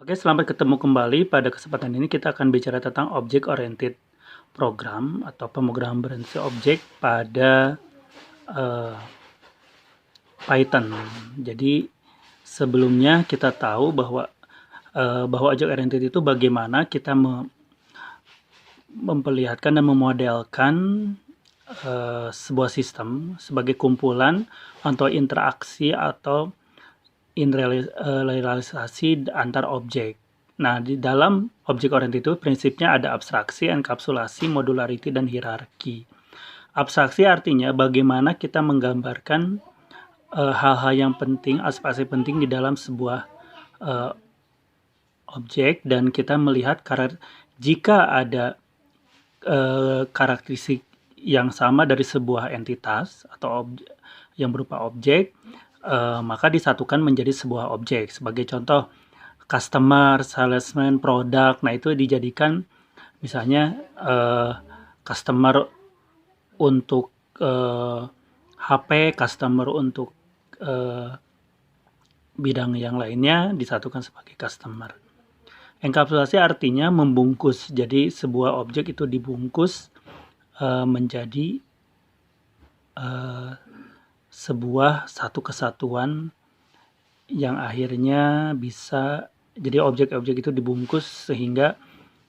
Oke, selamat ketemu kembali. Pada kesempatan ini kita akan bicara tentang Object Oriented Program atau pemrograman berbasis objek pada Python. Jadi sebelumnya kita tahu bahwa Object Oriented itu bagaimana kita memperlihatkan dan memodelkan sebuah sistem sebagai kumpulan atau interaksi atau realisasi antar objek. Nah, di dalam objek oriented itu prinsipnya ada abstraksi, enkapsulasi, modularity, dan hierarki. Abstraksi artinya bagaimana kita menggambarkan hal-hal yang penting, aspek-aspek penting di dalam sebuah objek, dan kita melihat jika ada karakteristik yang sama dari sebuah entitas atau yang berupa objek, maka disatukan menjadi sebuah objek. Sebagai contoh, customer, salesman, produk. Nah, itu dijadikan misalnya customer untuk HP, customer untuk bidang yang lainnya disatukan sebagai customer. Enkapsulasi artinya membungkus. Jadi sebuah objek itu dibungkus menjadi sebuah satu kesatuan yang akhirnya bisa, jadi objek-objek itu dibungkus sehingga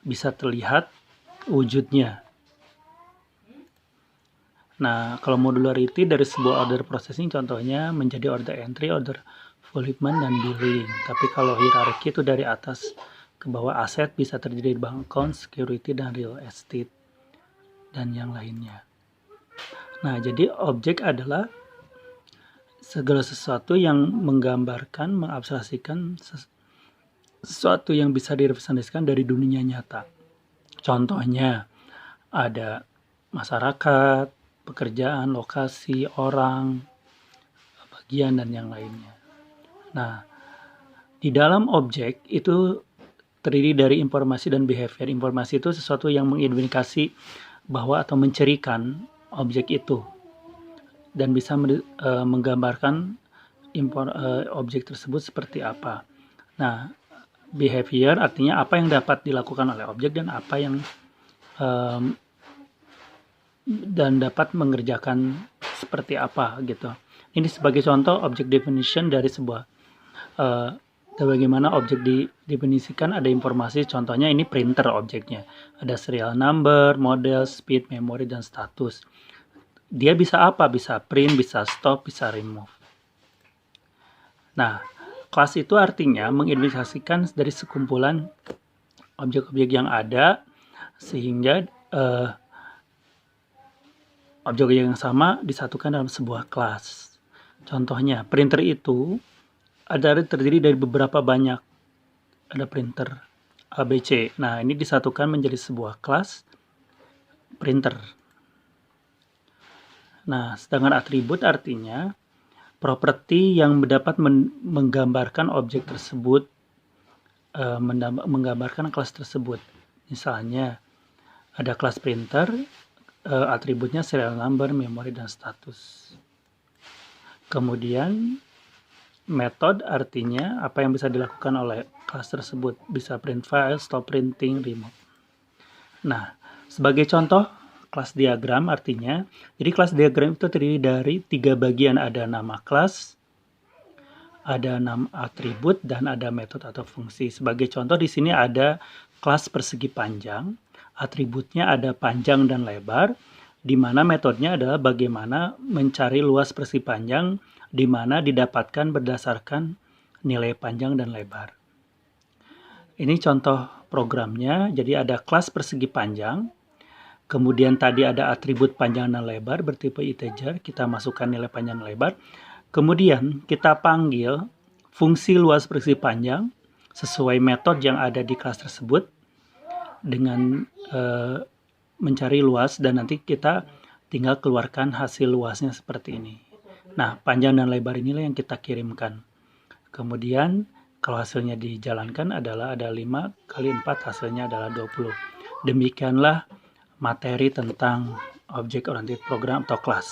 bisa terlihat wujudnya. Nah, kalau modularity dari sebuah order processing contohnya menjadi order entry, order fulfillment, dan billing. Tapi kalau hierarki itu dari atas ke bawah, aset bisa terdiri dari bank account, security, dan real estate, dan yang lainnya. Nah, jadi objek adalah segala sesuatu yang menggambarkan, mengabstraksikan sesuatu yang bisa direpresentasikan dari dunia nyata. Contohnya ada masyarakat, pekerjaan, lokasi, orang, bagian, dan yang lainnya. Nah, di dalam objek itu terdiri dari informasi dan behavior. Informasi itu sesuatu yang mengidentifikasi bahwa atau mencirikan objek itu dan bisa menggambarkan objek tersebut seperti apa. Nah, behavior artinya apa yang dapat dilakukan oleh objek dan apa yang dan dapat mengerjakan seperti apa gitu. Ini sebagai contoh object definition dari sebuah bagaimana objek didefinisikan. Ada informasi, contohnya ini printer objeknya. Ada serial number, model, speed, memory, dan status. Dia bisa apa? Bisa print, bisa stop, bisa remove. Nah, kelas itu artinya mengidentifikasikan dari sekumpulan objek-objek yang ada sehingga objek yang sama disatukan dalam sebuah kelas. Contohnya, printer itu terdiri dari beberapa banyak. Ada printer ABC. Nah, ini disatukan menjadi sebuah kelas printer. Nah, sedangkan atribut artinya properti yang dapat menggambarkan objek tersebut, menggambarkan kelas tersebut. Misalnya, ada kelas printer, atributnya serial number, memory, dan status. Kemudian, method artinya apa yang bisa dilakukan oleh kelas tersebut. Bisa print file, stop printing, remove. Nah, sebagai contoh, kelas diagram artinya, jadi kelas diagram itu terdiri dari 3 bagian. Ada nama kelas, ada nama atribut, dan ada metode atau fungsi. Sebagai contoh di sini ada kelas persegi panjang, atributnya ada panjang dan lebar, di mana metodenya adalah bagaimana mencari luas persegi panjang, di mana didapatkan berdasarkan nilai panjang dan lebar. Ini contoh programnya. Jadi ada kelas persegi panjang, kemudian tadi ada atribut panjang dan lebar bertipe integer, kita masukkan nilai panjang dan lebar. Kemudian kita panggil fungsi luas persegi panjang sesuai metode yang ada di kelas tersebut dengan mencari luas, dan nanti kita tinggal keluarkan hasil luasnya seperti ini. Nah, panjang dan lebar inilah yang kita kirimkan. Kemudian kalau hasilnya dijalankan adalah ada 5 kali 4, hasilnya adalah 20. Demikianlah materi tentang Object Oriented Program atau kelas.